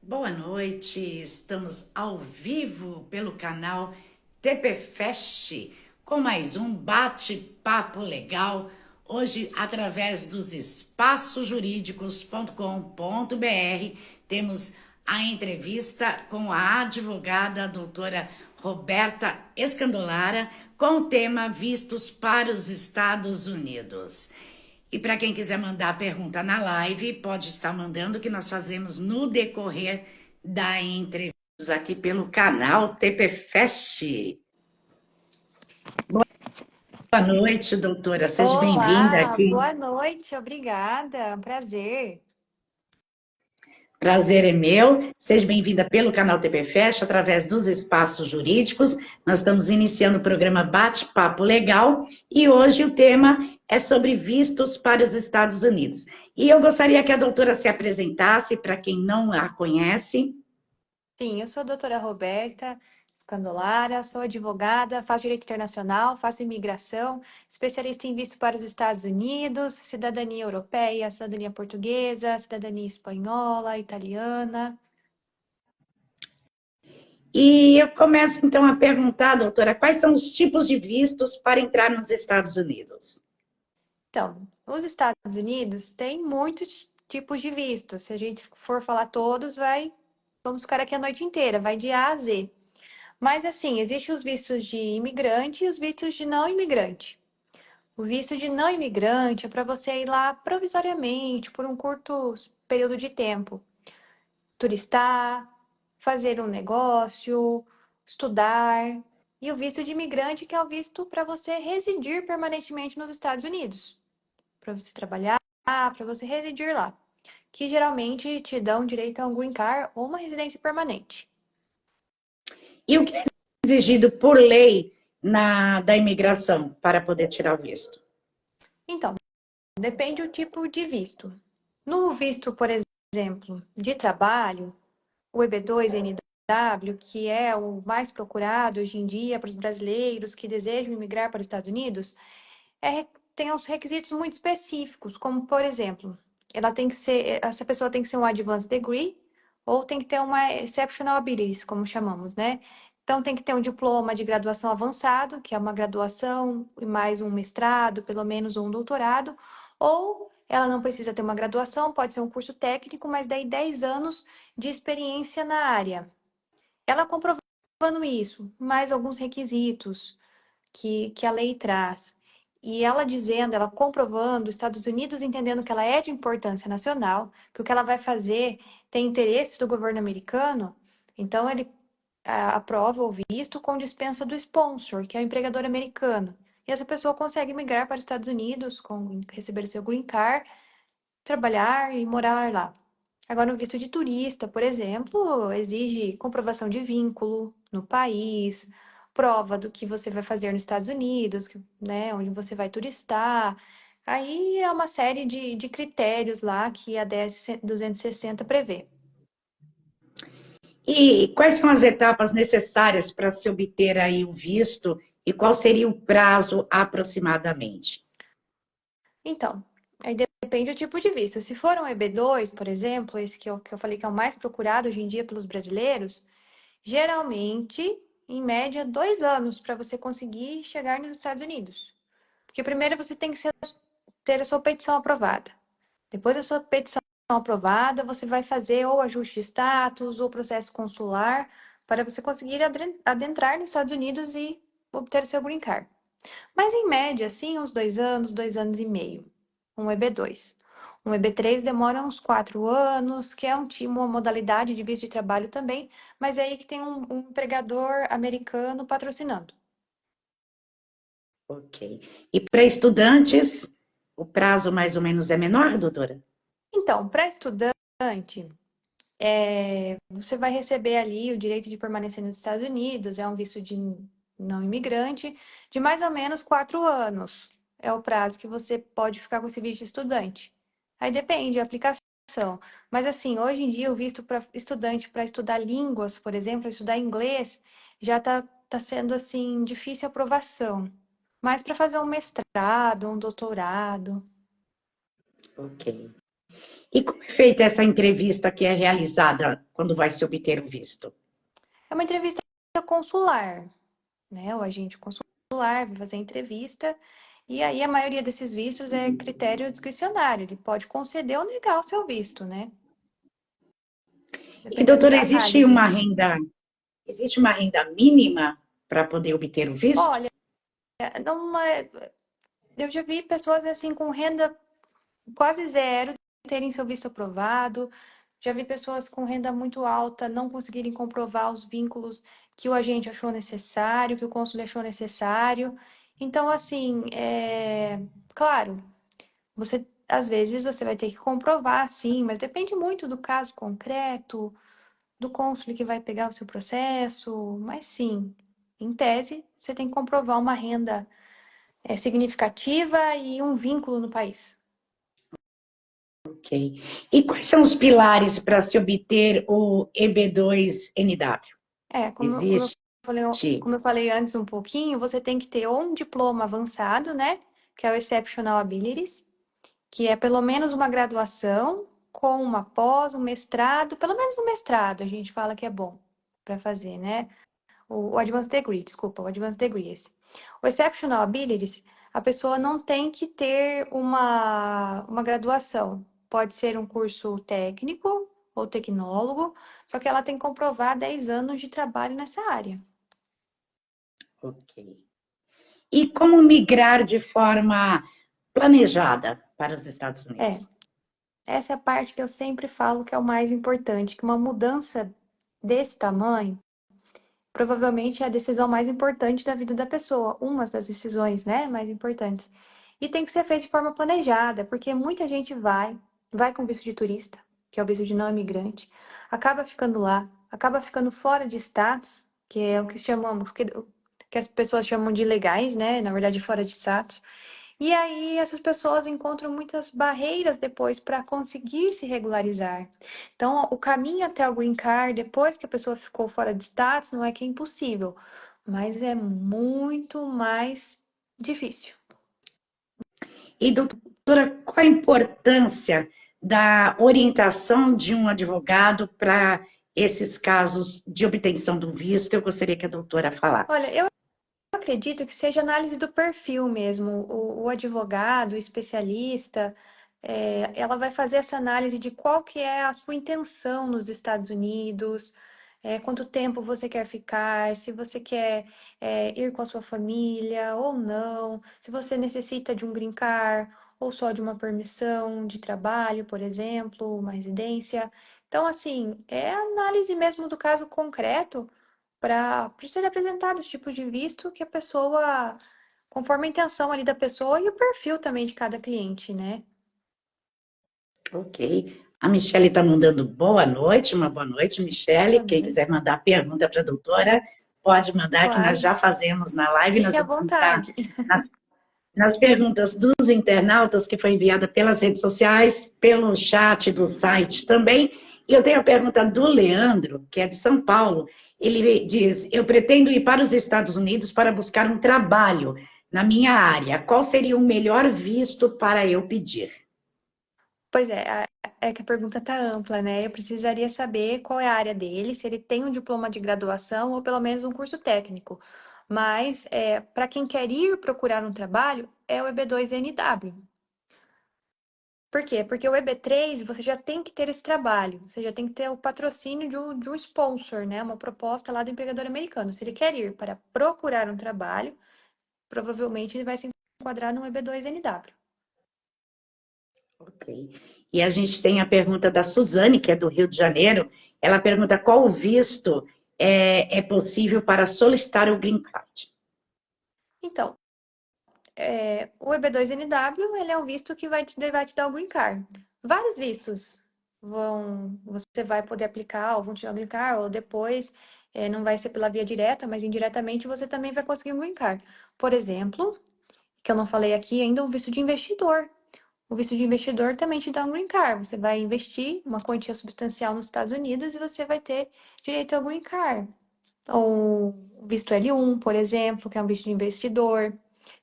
Boa noite, estamos ao vivo pelo canal TP Fest com mais um bate-papo legal. Hoje, através dos espaçosjurídicos.com.br, temos a entrevista com a advogada a doutora Roberta Escandolara com o tema Vistos para os Estados Unidos. E para quem quiser mandar pergunta na live, pode estar mandando, que nós fazemos no decorrer da entrevista aqui pelo canal TP Fest. Boa noite, doutora. Seja bem-vinda Olá, aqui. boa noite, obrigada, prazer. Prazer é meu. Seja bem-vinda pelo canal TP Fest, através dos espaços jurídicos. Nós estamos iniciando o programa Bate-Papo Legal e hoje o tema é sobre vistos para os Estados Unidos. E eu gostaria que a doutora se apresentasse para quem não a conhece. Sim, eu sou a doutora Roberta Scandolara, sou advogada, faço direito internacional, faço imigração, especialista em visto para os Estados Unidos, cidadania europeia, cidadania portuguesa, cidadania espanhola, italiana. E eu começo então a perguntar, doutora, quais são os tipos de vistos para entrar nos Estados Unidos? Então, os Estados Unidos têm muitos tipos de visto. Se a gente for falar todos, vamos ficar aqui a noite inteira, vai de A a Z. Mas assim, existem os vistos de imigrante e os vistos de não imigrante. O visto de não imigrante é para você ir lá provisoriamente, por um curto período de tempo, turistar, fazer um negócio, estudar. E o visto de imigrante, que é o visto para você residir permanentemente nos Estados Unidos, para você trabalhar, para você residir lá, que geralmente te dão direito a um green card ou uma residência permanente. E o que é exigido por lei da imigração para poder tirar o visto? Então, depende do tipo de visto. No visto, por exemplo, de trabalho, o EB2 NW, que é o mais procurado hoje em dia para os brasileiros que desejam imigrar para os Estados Unidos, é, tem os requisitos muito específicos, como, por exemplo, essa pessoa tem que ser um advanced degree ou tem que ter uma exceptional abilities, como chamamos, né? Então, tem que ter um diploma de graduação avançado, que é uma graduação e mais um mestrado, pelo menos um doutorado, ou ela não precisa ter uma graduação, pode ser um curso técnico, mas daí 10 anos de experiência na área. Ela comprovando isso, mais alguns requisitos que a lei traz. E ela dizendo, ela comprovando, os Estados Unidos entendendo que ela é de importância nacional, que o que ela vai fazer tem interesses do governo americano, então ele aprova o visto com dispensa do sponsor, que é o empregador americano. E essa pessoa consegue migrar para os Estados Unidos, receber o seu green card, trabalhar e morar lá. Agora, o visto de turista, por exemplo, exige comprovação de vínculo no país, prova do que você vai fazer nos Estados Unidos, né, onde você vai turistar. Aí é uma série de critérios lá que a DS 260 prevê. E quais são as etapas necessárias para se obter aí o visto e qual seria o prazo aproximadamente? Então, aí depende do tipo de visto. Se for um EB2, por exemplo, esse que eu falei que é o mais procurado hoje em dia pelos brasileiros, geralmente, em média, 2 anos para você conseguir chegar nos Estados Unidos. Porque primeiro você tem que ter a sua petição aprovada. Depois da sua petição aprovada, você vai fazer ou ajuste de status ou processo consular para você conseguir adentrar nos Estados Unidos e obter o seu green card. Mas em média, assim, uns 2 anos, 2 anos e meio. Um EB2. Um EB3 demora uns 4 anos, que é uma modalidade de visto de trabalho também, mas é aí que tem um empregador americano patrocinando. Ok. E para estudantes, o prazo mais ou menos é menor, doutora? Então, para estudante, você vai receber ali o direito de permanecer nos Estados Unidos, é um visto de não imigrante, de mais ou menos 4 anos. É o prazo que você pode ficar com esse visto de estudante. Aí depende da aplicação. Mas assim, hoje em dia o visto para estudante para estudar línguas, por exemplo, estudar inglês, já tá sendo assim difícil a aprovação. Mas para fazer um mestrado, um doutorado. Ok. E como é feita essa entrevista que é realizada quando vai se obter o visto? É uma entrevista consular, né? O agente consular vai fazer a entrevista e aí a maioria desses vistos é critério discricionário. Ele pode conceder ou negar o seu visto, né? E, Dependendo doutora, da análise. existe uma renda mínima para poder obter o visto? Olha, não é- eu já vi pessoas assim com renda quase zero terem seu visto aprovado. Já vi pessoas com renda muito alta não conseguirem comprovar os vínculos que o agente achou necessário, que o cônsul achou necessário. Então, assim, claro, você às vezes você vai ter que comprovar, sim, mas depende muito do caso concreto, do cônsul que vai pegar o seu processo. Mas sim, em tese, você tem que comprovar uma renda significativa e um vínculo no país. Ok. E quais são os pilares para se obter o EB2NW? É, Existe? falei, como eu falei antes um pouquinho, você tem que ter ou um diploma avançado, né? Que é o Exceptional Abilities, que é pelo menos uma graduação com uma pós, um mestrado, pelo menos um mestrado, a gente fala que é bom para fazer, né? O Advanced Degree, desculpa, o Advanced Degree esse. O Exceptional Abilities, a pessoa não tem que ter uma graduação. Pode ser um curso técnico ou tecnólogo, só que ela tem que comprovar 10 anos de trabalho nessa área. Ok. E como migrar de forma planejada para os Estados É, Unidos? essa é a parte que eu sempre falo que é o mais importante, que uma mudança desse tamanho provavelmente é a decisão mais importante da vida da pessoa, uma das decisões, né, mais importantes. E tem que ser feito de forma planejada, porque muita gente vai com visto de turista, que é o visto de não imigrante, acaba ficando lá, acaba ficando fora de status, que é o que chamamos, que as pessoas chamam de ilegais, né, na verdade fora de status. E aí essas pessoas encontram muitas barreiras depois para conseguir se regularizar. Então, o caminho até o green card, depois que a pessoa ficou fora de status, não é que é impossível, mas é muito mais difícil. E, doutora, qual a importância da orientação de um advogado para esses casos de obtenção do visto? Eu gostaria que a doutora Olha, falasse. eu acredito que seja análise do perfil mesmo. O advogado, o especialista, ela vai fazer essa análise de qual que é a sua intenção nos Estados Unidos, quanto tempo você quer ficar, se você quer, ir com a sua família ou não, se você necessita de um green card ou só de uma permissão de trabalho, por exemplo, uma residência. Então, assim, é análise mesmo do caso concreto para ser apresentado os tipos de visto que a pessoa, conforme a intenção ali da pessoa e o perfil também de cada cliente, né? Ok. A Michele está mandando boa noite, uma boa noite, Michele. Boa Quem quiser noite. mandar pergunta para a doutora, pode mandar, que nós Claro, já fazemos na live. Nós fique à vamos entrar vontade. nas, nas perguntas dos internautas, que foi enviada pelas redes sociais, pelo chat do site também. E eu tenho a pergunta do Leandro, que é de São Paulo. Ele diz: eu pretendo ir para os Estados Unidos para buscar um trabalho na minha área. Qual seria o melhor visto para eu pedir? Pois é que a pergunta está ampla, né? Eu precisaria saber qual é a área dele, se ele tem um diploma de graduação ou pelo menos um curso técnico. Mas, para quem quer ir procurar um trabalho, é o EB2NW. Por quê? Porque o EB3 você já tem que ter esse trabalho, você já tem que ter o patrocínio de um sponsor, né? Uma proposta lá do empregador americano. Se ele quer ir para procurar um trabalho, provavelmente ele vai se enquadrar no EB2NW. Ok. E a gente tem a pergunta da Suzane, que é do Rio de Janeiro. Ela pergunta qual visto é possível para solicitar o Green Card. Então, o EB2NW, ele é um visto que vai te dar o Green Card. Vários vistos você vai poder aplicar, ou vão te dar o Green Card, ou depois, não vai ser pela via direta, mas indiretamente você também vai conseguir um Green Card. Por exemplo, que eu não falei aqui ainda, o visto de investidor. O visto de investidor também te dá um green card. Você vai investir uma quantia substancial nos Estados Unidos e você vai ter direito ao green card. Ou o visto L1, por exemplo, que é um visto de investidor.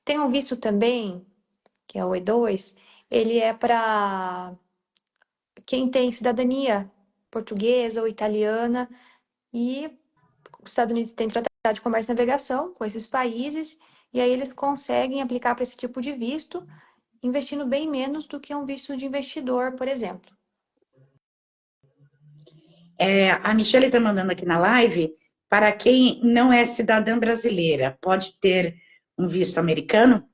Tem um visto também, que é o E2, ele é para quem tem cidadania portuguesa ou italiana, e os Estados Unidos têm tratado de comércio e navegação com esses países, e aí eles conseguem aplicar para esse tipo de visto, investindo bem menos do que um visto de investidor, por exemplo. A Michelle está mandando aqui na live, para quem não é cidadã brasileira, pode ter um visto americano?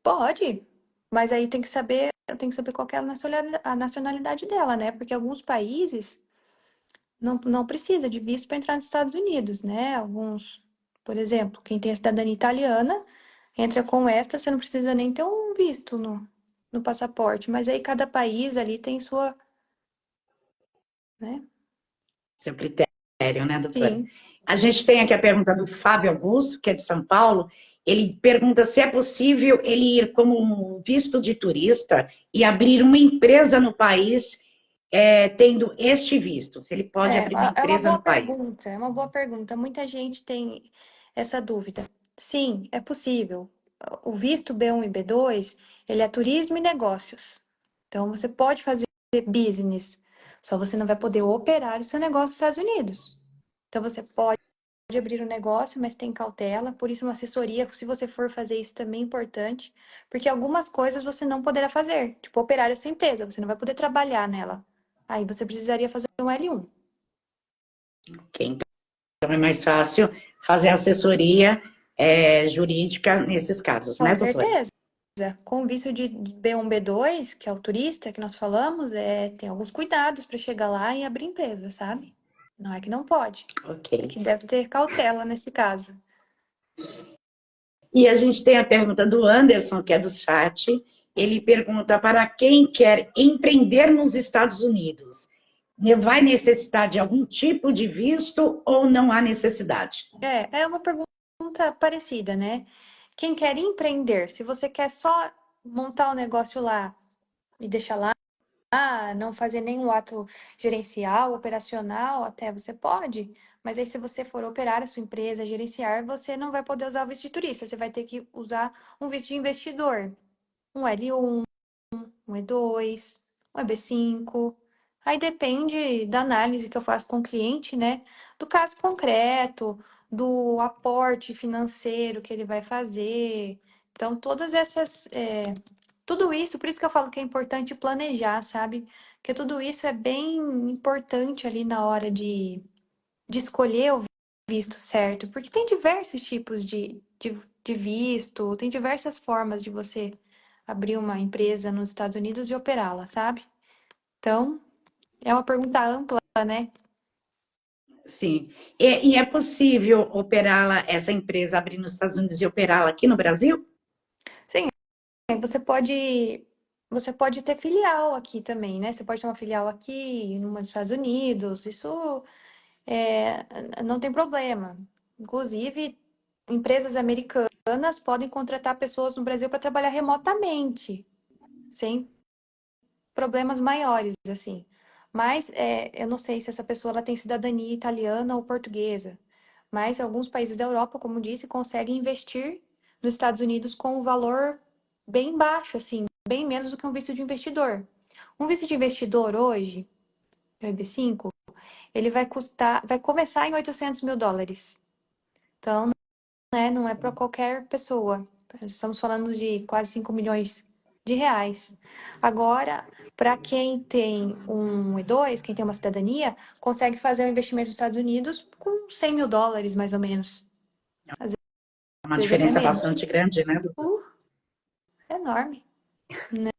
Pode, mas aí tem que saber qual que é a nacionalidade dela, né? Porque alguns países não precisa de visto para entrar nos Estados Unidos, né? Alguns, por exemplo, quem tem a cidadania italiana, entra com esta, você não precisa nem ter um visto no passaporte, mas aí cada país ali tem sua, né? Seu critério, né, doutora? Sim. A gente tem aqui a pergunta do Fábio Augusto, que é de São Paulo. Ele pergunta se é possível ele ir como um visto de turista e abrir uma empresa no país, tendo este visto. Se ele pode abrir uma É uma empresa boa no país. pergunta, é uma boa pergunta. Muita gente tem essa dúvida. Sim, é possível. O visto B1 e B2, ele é turismo e negócios. Então, você pode fazer business, só você não vai poder operar o seu negócio nos Estados Unidos. Então, você pode abrir um negócio, mas tem cautela, por isso uma assessoria, se você for fazer isso também é importante, porque algumas coisas você não poderá fazer, tipo operar essa empresa, você não vai poder trabalhar nela. Aí você precisaria fazer um L1. Ok, então é mais fácil fazer assessoria jurídica nesses casos, Com né, doutora? certeza. Com visto de B1, B2, que é o turista que nós falamos, tem alguns cuidados para chegar lá e abrir empresa, sabe? Não é que não pode, Ok. é que deve ter cautela nesse caso. E a gente tem a pergunta do Anderson, que é do chat. Ele pergunta para quem quer empreender nos Estados Unidos, vai necessitar de algum tipo de visto ou não há necessidade? É uma pergunta parecida, né? Quem quer empreender, se você quer só montar o negócio lá e deixar lá, não fazer nenhum ato gerencial, operacional, até você pode, mas aí se você for operar a sua empresa, gerenciar, você não vai poder usar o visto de turista, você vai ter que usar um visto de investidor, um L1, um E2, um EB5. Aí depende da análise que eu faço com o cliente, né? Do caso concreto, do aporte financeiro que ele vai fazer. Então, todas essas. Tudo isso, por isso que eu falo que é importante planejar, sabe? Porque tudo isso é bem importante ali na hora de escolher o visto certo, porque tem diversos tipos de visto, tem diversas formas de você abrir uma empresa nos Estados Unidos e operá-la, sabe? Então, é uma pergunta ampla, né? Sim. E é possível operá-la, essa empresa, abrir nos Estados Unidos e operá-la aqui no Brasil? Sim, você pode ter filial aqui também, né? Você pode ter uma filial aqui, numa dos Estados Unidos, isso não tem problema. Inclusive, empresas americanas podem contratar pessoas no Brasil para trabalhar remotamente, sem problemas maiores, assim. Mas eu não sei se essa pessoa ela tem cidadania italiana ou portuguesa. Mas alguns países da Europa, como disse, conseguem investir nos Estados Unidos com um valor bem baixo, assim, bem menos do que um visto de investidor. Um visto de investidor hoje, o EB5, ele vai começar em US$ 800.000. Então, né, não é para qualquer pessoa. Estamos falando de quase 5 milhões de reais. Agora, para quem tem um E2, quem tem uma cidadania, consegue fazer um investimento nos Estados Unidos com US$ 100.000, mais ou menos. Às É uma vezes até diferença menos. bastante grande, né, doutor? Uh, é enorme, né?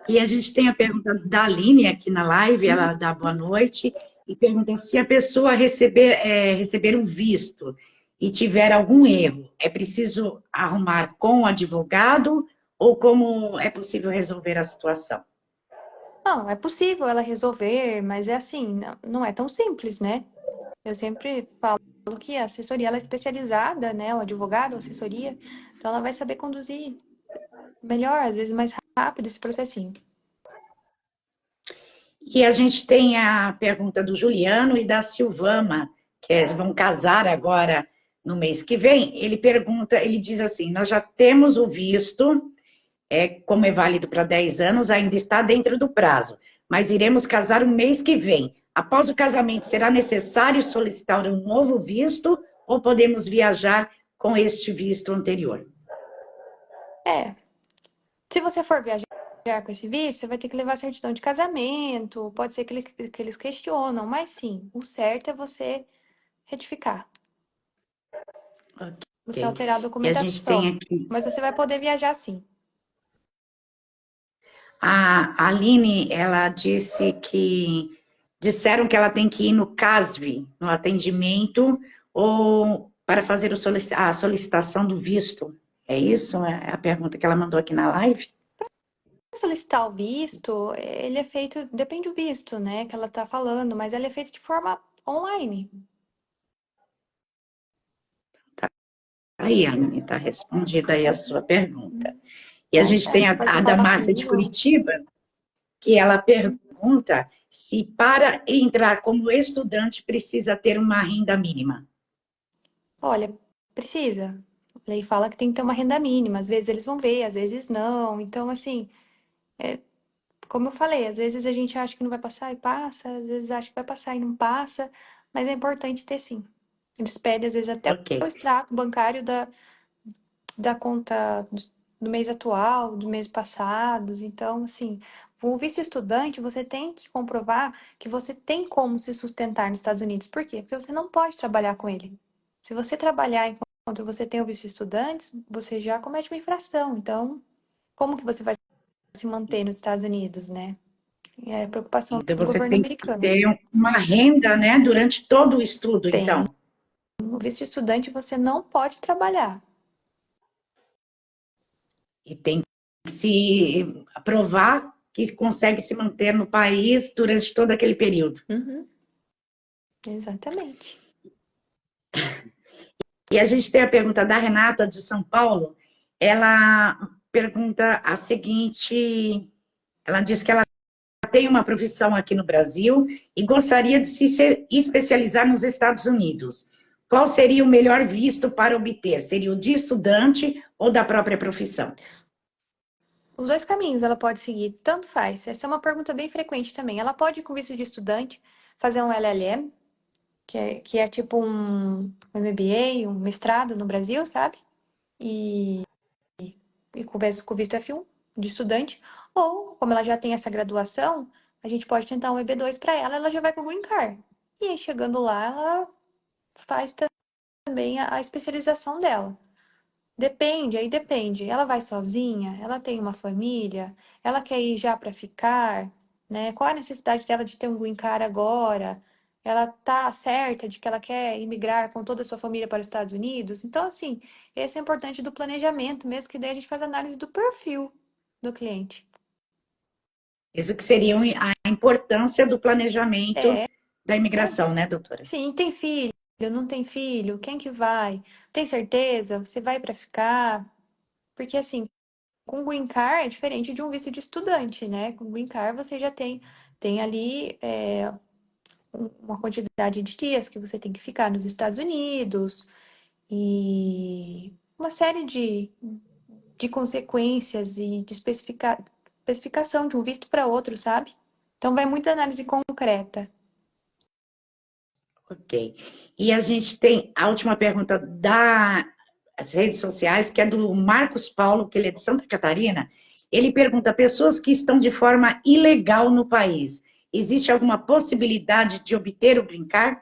E a gente tem a pergunta da Aline aqui na live, Uhum. ela dá boa noite, e pergunta se a pessoa receber um visto e tiver algum erro, é preciso arrumar com o advogado ou como é possível resolver a situação? Não, é possível ela resolver, mas é assim, não é tão simples, né? Eu sempre falo que a assessoria ela é especializada, né? O advogado, a assessoria, então ela vai saber conduzir melhor, às vezes mais rápido esse processinho. E a gente tem a pergunta do Juliano e da Silvama, vão casar agora no mês que vem. Ele pergunta, ele diz assim: nós já temos o visto, como é válido para 10 anos, ainda está dentro do prazo, mas iremos casar um mês que vem. Após o casamento, será necessário solicitar um novo visto ou podemos viajar com este visto anterior? É, se você for viajar com esse visto, você vai ter que levar certidão de casamento, pode ser que eles questionam, mas sim, o certo é você retificar, você Ok. alterar a E a gente tem documentação. aqui Mas você vai poder viajar sim. a Aline, ela disse que disseram que ela tem que ir no CASV, no atendimento, ou para fazer a solicitação do visto. É isso? É a pergunta que ela mandou aqui na live? Solicitar o visto, ele é feito, depende do visto, né, que ela tá falando, mas ele é feito de forma online. Tá aí, Aline, está respondida aí a sua pergunta. E a Tá gente tem certo. Pode a falar Damácia de comigo. Curitiba, que ela pergunta se para entrar como estudante precisa ter uma renda mínima. Olha, precisa. A lei fala que tem que ter uma renda mínima. Às vezes eles vão ver, às vezes não. Então, assim, como eu falei, às vezes a gente acha que não vai passar e passa, às vezes acha que vai passar e não passa, mas é importante ter sim. Eles pedem, às vezes, até Ok. o extrato bancário da conta do mês atual, do mês passado. Então, assim, o visto estudante, você tem que comprovar que você tem como se sustentar nos Estados Unidos. Por quê? Porque você não pode trabalhar com ele. Se você trabalhar enquanto você tem o visto estudante, você já comete uma infração. Então, como que você vai se manter nos Estados Unidos, né? É a preocupação Então do você governo tem que americano. ter uma renda, né, durante todo o estudo, Tem. então. O visto estudante você não pode trabalhar. E tem que se provar que consegue se manter no país durante todo aquele período. Uhum, exatamente. E a gente tem a pergunta da Renata, de São Paulo. Ela pergunta a seguinte: ela diz que ela tem uma profissão aqui no Brasil e gostaria de se especializar nos Estados Unidos. Qual seria o melhor visto para obter? Seria o de estudante ou da própria profissão? Os dois caminhos ela pode seguir, tanto faz. Essa é uma pergunta bem frequente também. Ela pode, com visto de estudante, fazer um LLM, que é tipo um MBA, um mestrado no Brasil, sabe? E, e com visto F1 de estudante. Ou, como ela já tem essa graduação, a gente pode tentar um EB2 para ela, ela já vai com o Green Card. E aí, chegando lá, ela faz também a especialização dela. Depende, aí depende. Ela vai sozinha? Ela tem uma família? Ela quer ir já para ficar? Né? Qual a necessidade dela de ter um green card agora? Ela tá certa de que ela quer imigrar com toda a sua família para os Estados Unidos? Então, assim, esse é importante do planejamento, mesmo que daí a gente faz análise do perfil do cliente. Isso que seria a importância do planejamento É, da imigração, né, doutora? sim, tem filho, não tem filho? Quem que vai? Tem certeza? Você vai para ficar? Porque assim, com Green Card é diferente de um visto de estudante, né? Com Green Card você já tem ali uma quantidade de dias que você tem que ficar nos Estados Unidos e uma série de consequências e de especificação de um visto para outro, sabe? Então vai muita análise concreta. Ok. E a gente tem a última pergunta das redes sociais, que é do Marcos Paulo, que ele é de Santa Catarina. Ele pergunta: pessoas que estão de forma ilegal no país, existe alguma possibilidade de obter o Green Card?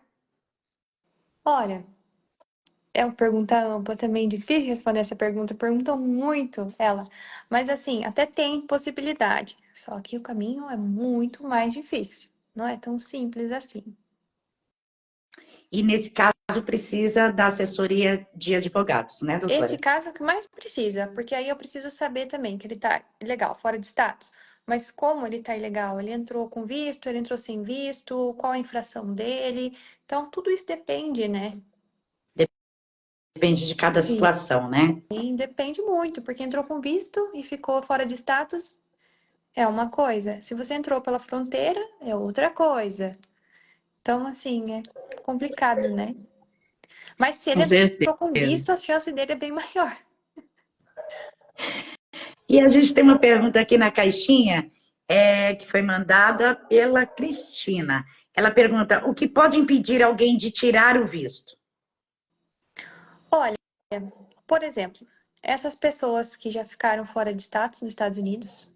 Olha, é uma pergunta ampla também, difícil responder essa pergunta, perguntam muito ela. Mas assim, até tem possibilidade, só que o caminho é muito mais difícil. Não é tão simples assim. E nesse caso precisa da assessoria de advogados, né, Esse doutora? caso é o que mais precisa, porque aí eu preciso saber também que ele tá ilegal, fora de status. Mas como ele tá ilegal? Ele entrou com visto, ele entrou sem visto, qual a infração dele? Então, tudo isso depende, né? Depende de cada Sim, situação, né? depende muito, porque entrou com visto e ficou fora de status é uma coisa. Se você entrou pela fronteira, é outra coisa. Então, assim, é complicado, né? Mas se Com ele certeza. entrou com visto, a chance dele é bem maior. E a gente tem uma pergunta aqui na caixinha, que foi mandada pela Cristina. Ela pergunta: o que pode impedir alguém de tirar o visto? Olha, por exemplo, essas pessoas que já ficaram fora de status nos Estados Unidos,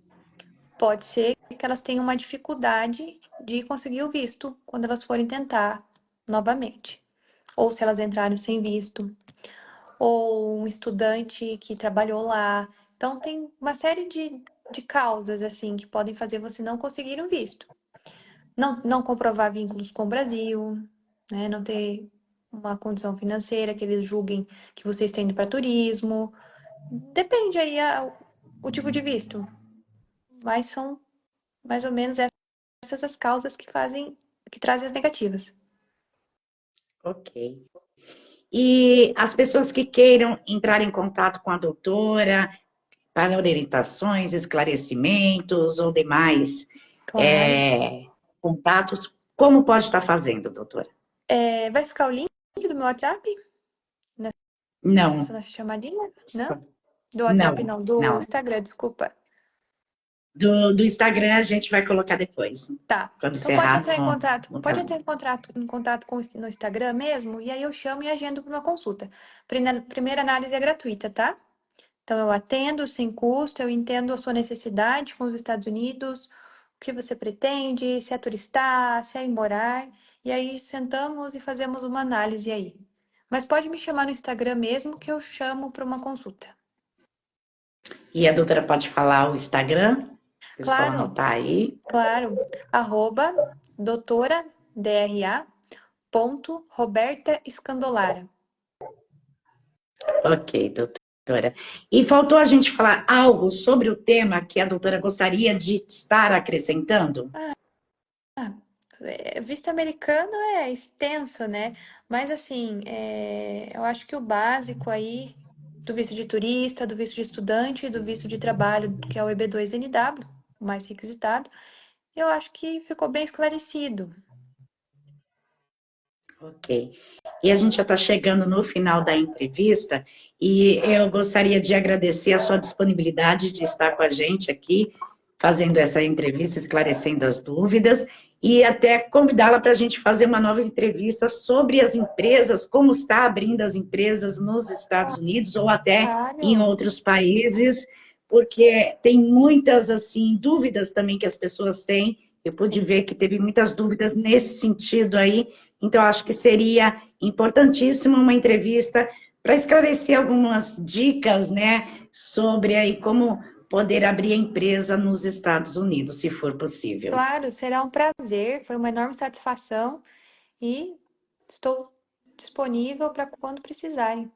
pode ser que elas tenham uma dificuldade de conseguir o visto quando elas forem tentar novamente. Ou se elas entraram sem visto, ou um estudante que trabalhou lá. Então, tem uma série de causas, assim, que podem fazer você não conseguir um visto. Não comprovar vínculos com o Brasil, né? Não ter uma condição financeira que eles julguem que você está indo para turismo. Depende aí o tipo de visto, mas são mais ou menos essas as causas que trazem as negativas. Ok. E as pessoas que queiram entrar em contato com a doutora para orientações, esclarecimentos ou demais Claro. contatos, como pode estar fazendo, doutora? Vai ficar o link do meu WhatsApp nessa Não, nossa chamadinha? Não? só- Do WhatsApp não, não, do não. Instagram, desculpa. Do Instagram a gente vai colocar depois, Tá. quando Então pode encerrar entrar em contato, no pode canal. entrar em contato com no Instagram mesmo, e aí eu chamo e agendo para uma consulta. Primeira análise é gratuita, tá? Então eu atendo sem custo, eu entendo a sua necessidade com os Estados Unidos, o que você pretende, se é turistar, se é ir morar, e aí sentamos e fazemos uma análise aí. Mas pode me chamar no Instagram mesmo que eu chamo para uma consulta. E a doutora pode falar o Instagram? É só Claro, anotar aí. claro. Doutora, DRA, ponto, Roberta Escandolara. Ok, doutora. E faltou a gente falar algo sobre o tema que a doutora gostaria de estar acrescentando? Visto americano é extenso, né? Mas assim, eu acho que o básico aí do visto de turista, do visto de estudante, do visto de trabalho, que é o EB2NW, o mais requisitado, eu acho que ficou bem esclarecido. Ok. E a gente já está chegando no final da entrevista e eu gostaria de agradecer a sua disponibilidade de estar com a gente aqui, fazendo essa entrevista, esclarecendo as dúvidas e até convidá-la para a gente fazer uma nova entrevista sobre as empresas, como está abrindo as empresas nos Estados Unidos ou até em Claro, outros países, porque tem muitas assim dúvidas também que as pessoas têm. Eu pude ver que teve muitas dúvidas nesse sentido aí. Então, acho que seria importantíssimo uma entrevista para esclarecer algumas dicas, né, sobre aí como poder abrir a empresa nos Estados Unidos, se for possível. claro, será um prazer, foi uma enorme satisfação e estou disponível para quando precisarem.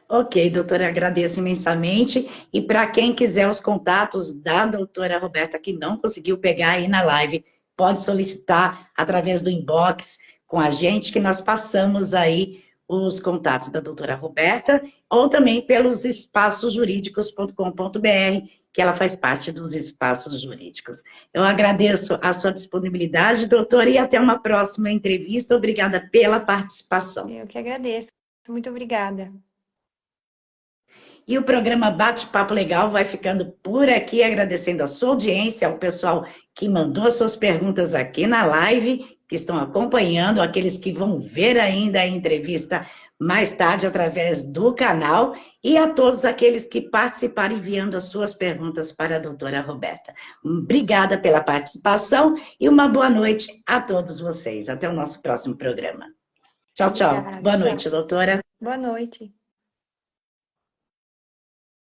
Ok, doutora, agradeço imensamente. E para quem quiser os contatos da doutora Roberta, que não conseguiu pegar aí na live, pode solicitar através do inbox com a gente, que nós passamos aí os contatos da doutora Roberta, ou também pelos espaçosjurídicos.com.br, que ela faz parte dos espaços jurídicos. Eu agradeço a sua disponibilidade, doutora, e até uma próxima entrevista. Obrigada pela participação. Eu que agradeço. Muito obrigada. E o programa Bate-Papo Legal vai ficando por aqui, agradecendo a sua audiência, ao pessoal que mandou suas perguntas aqui na live, que estão acompanhando, aqueles que vão ver ainda a entrevista mais tarde através do canal, e a todos aqueles que participaram enviando as suas perguntas para a doutora Roberta. Obrigada pela participação e uma boa noite a todos vocês. Até o nosso próximo programa. Tchau, tchau. Obrigada. Boa Tchau. noite, doutora. Boa noite.